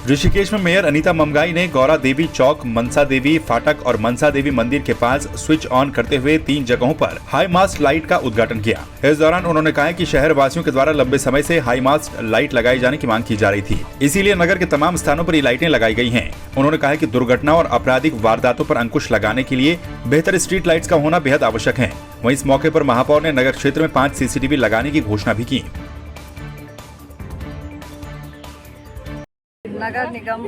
ऋषिकेश में मेयर अनीता ममगाई ने गौरा देवी चौक, मनसा देवी फाटक और मनसा देवी मंदिर के पास स्विच ऑन करते हुए 3 जगहों पर हाई मास्ट लाइट का उद्घाटन किया। इस दौरान उन्होंने कहा कि शहर वासियों के द्वारा लंबे समय से हाई मास्ट लाइट लगाई जाने की मांग की जा रही थी, इसीलिए नगर के तमाम स्थानों पर ये लाइटें लगाई गई हैं। उन्होंने कहा कि दुर्घटना और आपराधिक वारदातों पर अंकुश लगाने के लिए बेहतर स्ट्रीट लाइट्स का होना बेहद आवश्यक है। वहीं इस मौके पर महापौर ने नगर क्षेत्र में 5 CCTV लगाने की घोषणा भी की। नगर निगम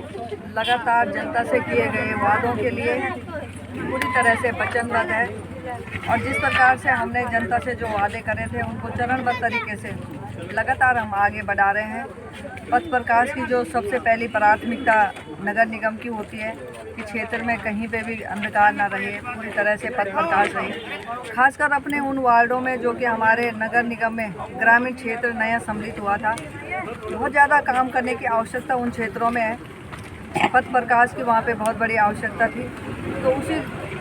लगातार जनता से किए गए वादों के लिए पूरी तरह से वचनबद्ध है और जिस प्रकार से हमने जनता से जो वादे करे थे उनको चरणबद्ध तरीके से लगातार हम आगे बढ़ा रहे हैं। पथ प्रकाश की जो सबसे पहली प्राथमिकता नगर निगम की होती है कि क्षेत्र में कहीं पे भी अंधकार ना रहे, पूरी तरह से पथ प्रकाश रहे। खासकर अपने उन वार्डों में जो कि हमारे नगर निगम में ग्रामीण क्षेत्र नया सम्मिलित हुआ था, बहुत ज़्यादा काम करने की आवश्यकता उन क्षेत्रों में है। पथ प्रकाश की वहाँ पे बहुत बड़ी आवश्यकता थी, तो उसी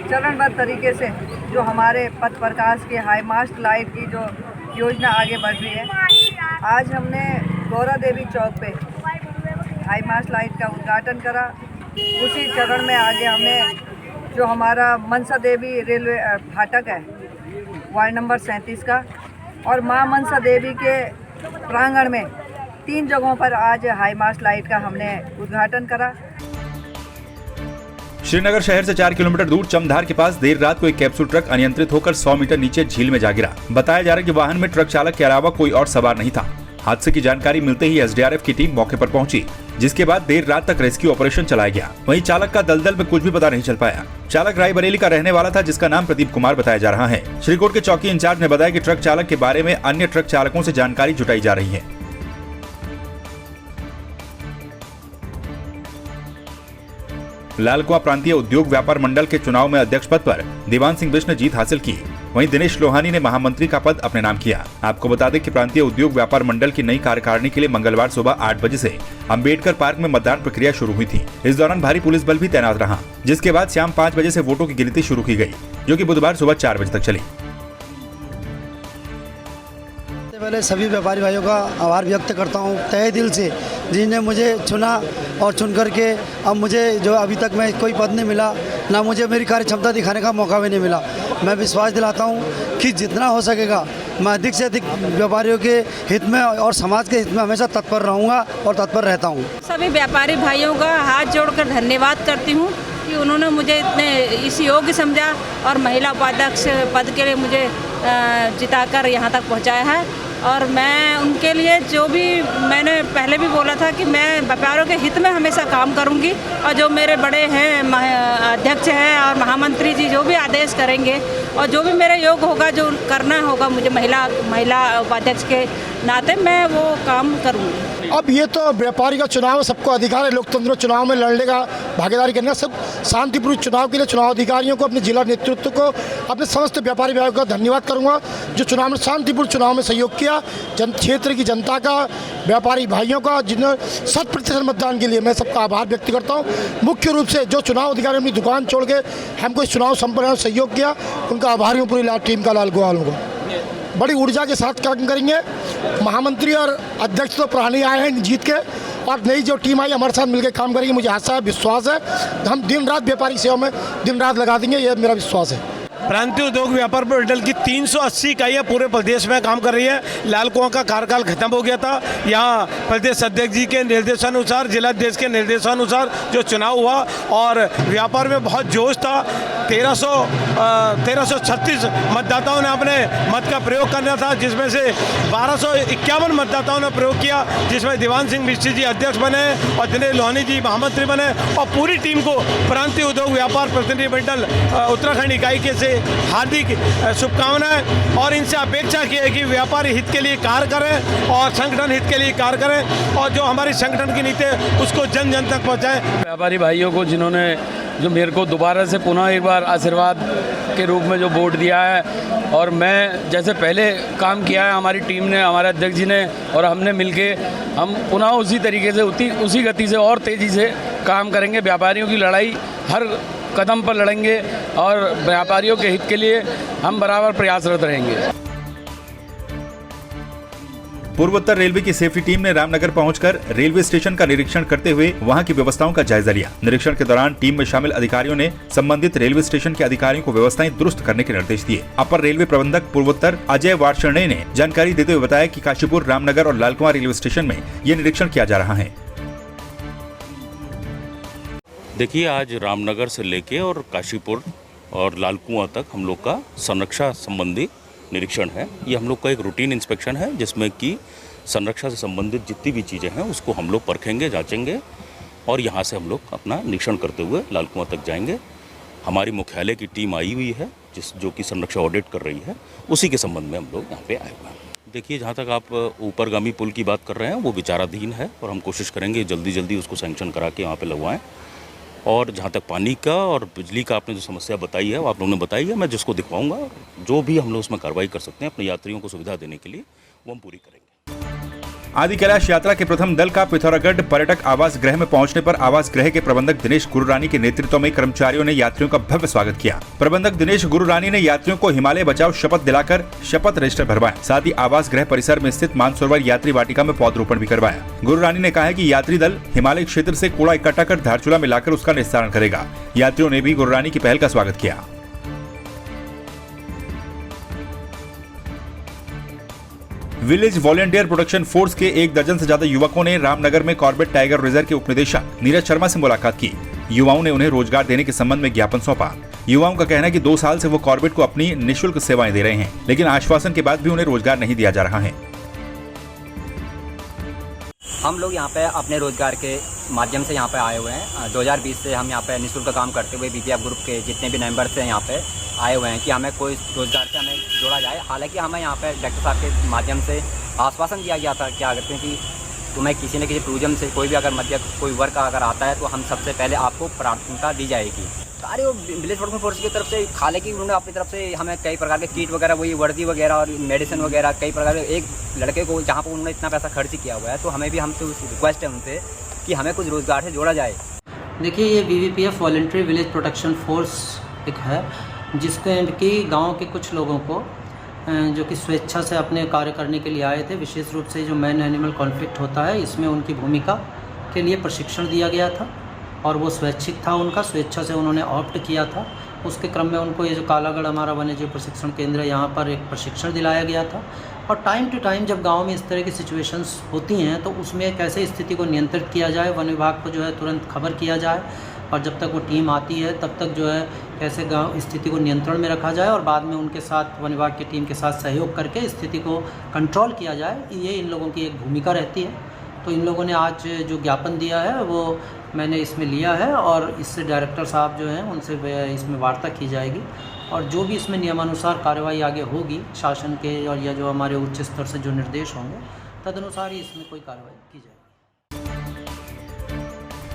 चरणबद्ध तरीके से जो हमारे पथ प्रकाश के हाई मास्ट लाइट की जो योजना आगे बढ़ रही है, आज हमने गौरा देवी चौक पे हाई मास्ट लाइट का उद्घाटन करा। उसी चरण में आगे हमने जो हमारा मनसा देवी रेलवे फाटक है वार्ड नंबर 37 का और माँ मनसा देवी के प्रांगण में 3 जगहों पर आज हाई मास्ट लाइट का हमने उद्घाटन करा। श्रीनगर शहर से 4 किलोमीटर दूर चमधार के पास देर रात को एक कैप्सूल ट्रक अनियंत्रित होकर 100 मीटर नीचे झील में जा गिरा। बताया जा रहा है कि वाहन में ट्रक चालक के अलावा कोई और सवार नहीं था। हादसे की जानकारी मिलते ही SDRF की टीम मौके पर पहुंची, जिसके बाद देर रात तक रेस्क्यू ऑपरेशन चलाया गया। वहीं चालक का दलदल में कुछ भी पता नहीं चल पाया। चालक रायबरेली का रहने वाला था, जिसका नाम प्रदीप कुमार बताया जा रहा है। श्रीकोट के चौकी इंचार्ज ने बताया कि ट्रक चालक के बारे में अन्य ट्रक चालकों से जानकारी जुटाई जा रही है। लालकुआं प्रांतीय उद्योग व्यापार मंडल के चुनाव में अध्यक्ष पद पर दीवान सिंह बिष्ट ने जीत हासिल की। वहीं दिनेश लोहानी ने महामंत्री का पद अपने नाम किया। आपको बता दें कि प्रांतीय उद्योग व्यापार मंडल की नई कार्यकारिणी के लिए मंगलवार सुबह 8 बजे से अंबेडकर पार्क में मतदान प्रक्रिया शुरू हुई थी। इस दौरान भारी पुलिस बल भी तैनात रहा, जिसके बाद शाम 5 बजे से वोटों की गिनती शुरू की गई, जो कि बुधवार सुबह 4 बजे तक चली। पहले सभी व्यापारी भाइयों का आभार व्यक्त करता हूं तहे दिल से, जिन्हें मुझे चुना और चुन करके अब मुझे जो अभी तक मैं कोई पद नहीं मिला, ना मुझे मेरी कार्य क्षमता दिखाने का मौका भी नहीं मिला। मैं विश्वास दिलाता हूं कि जितना हो सकेगा मैं अधिक से अधिक व्यापारियों के हित में और समाज के हित में हमेशा तत्पर रहूँगा और तत्पर रहता हूँ। सभी व्यापारी भाइयों का हाथ जोड़कर धन्यवाद करती हूँ कि उन्होंने मुझे इतने इस योग्य समझा और महिला उपाध्यक्ष पद के लिए मुझे जिताकर यहाँ तक पहुँचाया है। और मैं उनके लिए जो भी मैंने पहले भी बोला था कि मैं व्यापारियों के हित में हमेशा काम करूंगी और जो मेरे बड़े हैं अध्यक्ष हैं और महामंत्री जी जो भी आदेश करेंगे और जो भी मेरे योग होगा, जो करना होगा मुझे महिला उपाध्यक्ष के नाते मैं वो काम करूंगी। अब ये तो व्यापारी का चुनाव, सबको अधिकार है लोकतंत्र चुनाव में लड़ने का, भागीदारी करने का। सब शांतिपूर्ण चुनाव के लिए चुनाव अधिकारियों को, अपने जिला नेतृत्व को, अपने समस्त व्यापारी भाइयों का धन्यवाद करूंगा जो चुनाव में शांतिपूर्ण चुनाव में सहयोग किया। क्षेत्र की जनता का, व्यापारी भाइयों का, जिन्होंने 100% मतदान के लिए मैं सबका आभार व्यक्त करता हूँ। मुख्य रूप से जो चुनाव अधिकारी अपनी दुकान छोड़ के हमको इस चुनाव संपन्न सहयोग किया, उनका आभारी हूँ। पूरी टीम का लालकुआं को बड़ी ऊर्जा के साथ काम करेंगे। महामंत्री और अध्यक्ष तो पुराने आए हैं जीत के, और नई जो टीम आई हमारे साथ मिलकर काम करेगी। मुझे आशा है, विश्वास है, हम दिन रात व्यापारी सेवा में दिन रात लगा देंगे, ये मेरा विश्वास है। प्रांतीय उद्योग व्यापार मंडल की 380 इकाइयाँ पूरे प्रदेश में काम कर रही है। लालकुआं का कार्यकाल खत्म हो गया था। यहाँ प्रदेश अध्यक्ष जी के निर्देशानुसार, जिलाध्यक्ष के निर्देशानुसार जो चुनाव हुआ और व्यापार में बहुत जोश था। 1336 मतदाताओं ने अपने मत का प्रयोग करना था, जिसमें से 1251 मतदाताओं ने प्रयोग किया, जिसमें दीवान सिंह बिष्ट जी अध्यक्ष बने और दिनेश लोहानी जी महामंत्री बने। और पूरी टीम को प्रांतीय उद्योग व्यापार प्रतिनिधि मंडल उत्तराखंड इकाई के से हार्दिक शुभकामनाएं और इनसे अपेक्षा की है कि व्यापारी हित के लिए कार्य करें और संगठन हित के लिए कार्य करें और जो हमारी संगठन की नीति है उसको जन जन तक पहुंचाएं। व्यापारी भाइयों को जिन्होंने जो मेरे को दोबारा से पुनः एक बार आशीर्वाद के रूप में जो वोट दिया है, और मैं जैसे पहले काम किया है हमारी टीम ने, हमारे अध्यक्ष जी ने और हमने मिलके, हम पुनः उसी तरीके से उसी गति से और तेज़ी से काम करेंगे। व्यापारियों की लड़ाई हर कदम पर लड़ेंगे और व्यापारियों के हित के लिए हम बराबर प्रयासरत रहेंगे। पूर्वोत्तर रेलवे की सेफ्टी टीम ने रामनगर पहुंचकर रेलवे स्टेशन का निरीक्षण करते हुए वहां की व्यवस्थाओं का जायजा लिया। निरीक्षण के दौरान टीम में शामिल अधिकारियों ने संबंधित रेलवे स्टेशन के अधिकारियों को व्यवस्थाएं दुरुस्त करने के निर्देश दिए। अपर रेलवे प्रबंधक पूर्वोत्तर अजय वार्षणेय ने जानकारी देते हुए बताया कि काशीपुर, रामनगर और लालकुआं रेलवे स्टेशन में ये निरीक्षण किया जा रहा है। देखिए, आज रामनगर से लेके और काशीपुर और लालकुआं तक हम लोग का संरक्षा संबंधी निरीक्षण है। ये हम लोग का एक रूटीन इंस्पेक्शन है जिसमें कि संरक्षा से संबंधित जितनी भी चीज़ें हैं उसको हम लोग परखेंगे, जांचेंगे और यहाँ से हम लोग अपना निरीक्षण करते हुए लालकुआं तक जाएंगे। हमारी मुख्यालय की टीम आई हुई है जो कि संरक्षा ऑडिट कर रही है, उसी के संबंध में हम लोग यहाँ पे आए हुए हैं। देखिए, जहाँ तक आप ऊपरगामी पुल की बात कर रहे हैं वो विचाराधीन है और हम कोशिश करेंगे जल्दी उसको सैंक्शन करा के यहाँ पे लगवाएं। और जहाँ तक पानी का और बिजली का आपने जो समस्या बताई है वो आप लोगों ने बताई है, मैं जिसको दिखवाऊंगा, जो भी हम लोग उसमें कार्रवाई कर सकते हैं अपने यात्रियों को सुविधा देने के लिए वो हम पूरी करेंगे। आदि कैलाश यात्रा के प्रथम दल का पिथौरागढ़ पर्यटक आवास गृह में पहुंचने पर आवास गृह के प्रबंधक दिनेश गुरुरानी के नेतृत्व में कर्मचारियों ने यात्रियों का भव्य स्वागत किया। प्रबंधक दिनेश गुरुरानी ने यात्रियों को हिमालय बचाओ शपथ दिलाकर शपथ रजिस्टर भरवाया। साथ ही आवास गृह परिसर में स्थित मानसरोवर यात्री वाटिका में पौधरोपण भी करवाया। गुरुरानी ने कहा है कि यात्री दल हिमालय क्षेत्र से कूड़ा इकट्ठा कर धारचूला में लाकर उसका निस्तारण करेगा। यात्रियों ने भी गुरुरानी की पहल का स्वागत किया। विलेज वॉलंटियर प्रोटेक्शन फोर्स के 1 दर्जन से ज्यादा युवकों ने रामनगर में कॉर्बेट टाइगर रिजर्व के उपनिदेशक नीरज शर्मा से मुलाकात की। युवाओं ने उन्हें रोजगार देने के संबंध में ज्ञापन सौंपा। युवाओं का कहना है कि 2 साल से वो कॉर्बेट को अपनी निःशुल्क सेवाएं दे रहे हैं, लेकिन आश्वासन के बाद भी उन्हें रोजगार नहीं दिया जा रहा है। हम लोग यहाँ पे अपने रोजगार के माध्यम से यहाँ पे आए हुए हैं। 2020 से हम यहाँ पे निःशुल्क काम करते हुए बीपीएफ ग्रुप के जितने भी मेंबर्स हैं यहाँ पे आए हुए हैं कि हमें कोई रोजगार से हमें जोड़ा जाए। हालांकि हमें यहाँ पे डॉक्टर साहब के माध्यम से आश्वासन दिया गया था, क्या कहते हैं कि तुम्हें किसी न किसी टूरिज्म से कोई भी अगर मध्य कोई वर्क अगर आता है तो हम सबसे पहले आपको प्राथमिकता दी जाएगी। सारे वो विलेज प्रोटेक्शन फोर्स की तरफ से हालांकि उन्होंने अपनी तरफ से हमें कई प्रकार के किट वगैरह, वही वर्दी वगैरह और मेडिसिन वगैरह कई प्रकार के, एक लड़के को जहाँ पर उन्होंने इतना पैसा खर्च किया हुआ है तो हमें भी हमसे रिक्वेस्ट है उनसे कि हमें कुछ रोज़गार से जोड़ा जाए। देखिए, ये BVPF voluntary village protection force एक है जिसके कि गांव के कुछ लोगों को जो कि स्वेच्छा से अपने कार्य करने के लिए आए थे। विशेष रूप से जो मैन एनिमल कॉन्फ्लिक्ट होता है इसमें उनकी भूमिका के लिए प्रशिक्षण दिया गया था और वो स्वैच्छिक था, उनका स्वेच्छा से उन्होंने ऑप्ट किया था। उसके क्रम में उनको ये जो कालागढ़ हमारा वन्यजीव प्रशिक्षण केंद्र है यहाँ पर एक प्रशिक्षण दिलाया गया था। और टाइम टू टाइम जब गांव में इस तरह की सिचुएशंस होती हैं तो उसमें कैसे स्थिति को नियंत्रित किया जाए, वन विभाग को जो है तुरंत खबर किया जाए और जब तक वो टीम आती है तब तक जो है कैसे गांव स्थिति को नियंत्रण में रखा जाए और बाद में उनके साथ वन विभाग की टीम के साथ सहयोग करके स्थिति को कंट्रोल किया जाए, ये इन लोगों की एक भूमिका रहती है। तो इन लोगों ने आज जो ज्ञापन दिया है वो मैंने इसमें लिया है और इससे डायरेक्टर साहब जो हैं उनसे इसमें वार्ता की जाएगी और जो भी इसमें नियमानुसार कार्रवाई आगे होगी शासन के और या जो हमारे उच्च स्तर से जो निर्देश होंगे तदनुसार ही इसमें कोई कार्रवाई की जाएगी।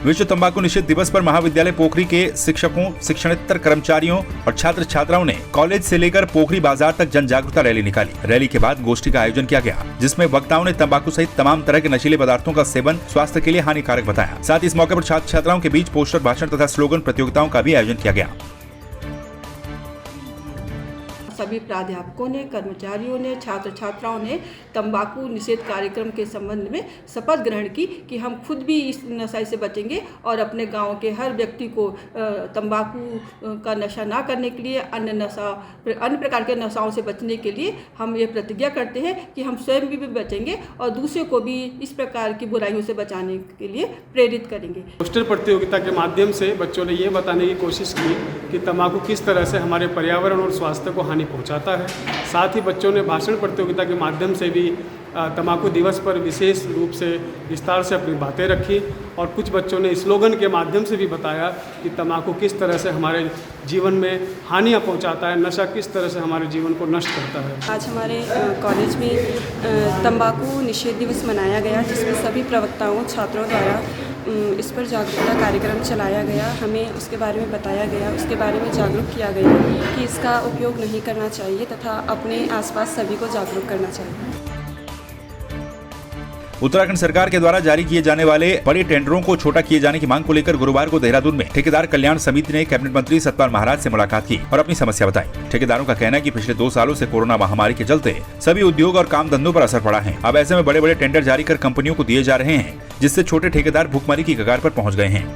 विश्व तंबाकू निषेध दिवस पर महाविद्यालय पोखरी के शिक्षकों, शिक्षणेतर कर्मचारियों और छात्र छात्राओं ने कॉलेज से लेकर पोखरी बाजार तक जन जागरूकता रैली निकाली। रैली के बाद गोष्ठी का आयोजन किया गया जिसमें वक्ताओं ने तंबाकू सहित तमाम तरह के नशीले पदार्थों का सेवन स्वास्थ्य के लिए हानिकारक बताया। साथ ही इस मौके पर छात्र छात्राओं के बीच पोस्टर, भाषण तथा स्लोगन प्रतियोगिताओं का भी आयोजन किया गया। सभी प्राध्यापकों ने, कर्मचारियों ने, छात्र छात्राओं ने तंबाकू निषेध कार्यक्रम के संबंध में शपथ ग्रहण की कि हम खुद भी इस नशे से बचेंगे और अपने गांव के हर व्यक्ति को तंबाकू का नशा ना करने के लिए, अन्य प्रकार के नशाओं से बचने के लिए हम ये प्रतिज्ञा करते हैं कि हम स्वयं भी बचेंगे और दूसरे को भी इस प्रकार की बुराइयों से बचाने के लिए प्रेरित करेंगे। पोस्टर प्रतियोगिता के माध्यम से बच्चों ने ये बताने की कोशिश की कि तंबाकू किस तरह से हमारे पर्यावरण और स्वास्थ्य को हानि पहुंचाता है। साथ ही बच्चों ने भाषण प्रतियोगिता के माध्यम से भी तंबाकू दिवस पर विशेष रूप से विस्तार से अपनी बातें रखी और कुछ बच्चों ने स्लोगन के माध्यम से भी बताया कि तंबाकू किस तरह से हमारे जीवन में हानियां पहुंचाता है, नशा किस तरह से हमारे जीवन को नष्ट करता है। आज हमारे कॉलेज में तंबाकू निषेध दिवस मनाया गया जिसमें सभी प्रवक्ताओं, छात्रों द्वारा इस पर जागरूकता कार्यक्रम चलाया गया। हमें उसके बारे में बताया गया, उसके बारे में जागरूक किया गया कि इसका उपयोग नहीं करना चाहिए तथा अपने आसपास सभी को जागरूक करना चाहिए। उत्तराखंड सरकार के द्वारा जारी किए जाने वाले बड़े टेंडरों को छोटा किए जाने की मांग को लेकर गुरुवार को देहरादून में ठेकेदार कल्याण समिति ने कैबिनेट मंत्री सतपाल महाराज से मुलाकात की और अपनी समस्या बताई। ठेकेदारों का कहना है कि पिछले 2 सालों से कोरोना महामारी के चलते सभी उद्योग और काम धंधों पर असर पड़ा है। अब ऐसे में बड़े बड़े टेंडर जारी कर कंपनियों को दिए जा रहे हैं, जिससे छोटे ठेकेदार भूखमरी की कगार पर पहुँच गए हैं।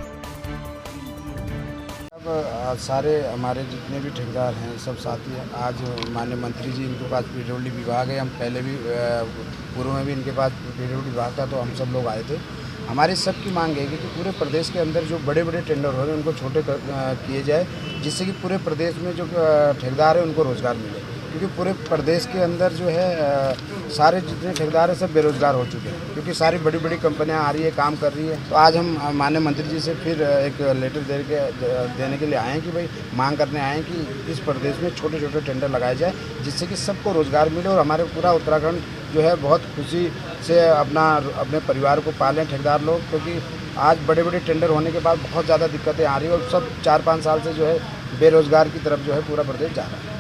सारे हमारे जितने भी ठेकेदार हैं सब साथी आज माननीय मंत्री जी इनके पास पीडब्ल्यूडी विभाग है। हम पहले भी पूर्व में भी इनके पास पीडब्ल्यूडी विभाग था, तो हम सब लोग आए थे। हमारी सबकी मांग है कि पूरे प्रदेश के अंदर जो बड़े बड़े टेंडर हो रहे हैं उनको छोटे किए जाए, जिससे कि पूरे प्रदेश में जो ठेकेदार है उनको रोज़गार मिले, क्योंकि पूरे प्रदेश के अंदर जो है सारे जितने ठेकेदार हैं सब बेरोजगार हो चुके हैं, क्योंकि सारी बड़ी बड़ी कंपनियां आ रही है, काम कर रही है। तो आज हम माननीय मंत्री जी से फिर एक लेटर देने के लिए आए हैं कि भाई मांग करने आए हैं कि इस प्रदेश में छोटे छोटे टेंडर लगाए जाए, जिससे कि सबको रोज़गार मिले और हमारे पूरा उत्तराखंड जो है बहुत खुशी से अपने परिवार को पालें ठेकेदार लोग, क्योंकि आज बड़े बड़े टेंडर होने के बाद बहुत ज़्यादा दिक्कतें आ रही है और सब 4-5 साल से जो है बेरोज़गार की तरफ जो है पूरा प्रदेश जा रहा है।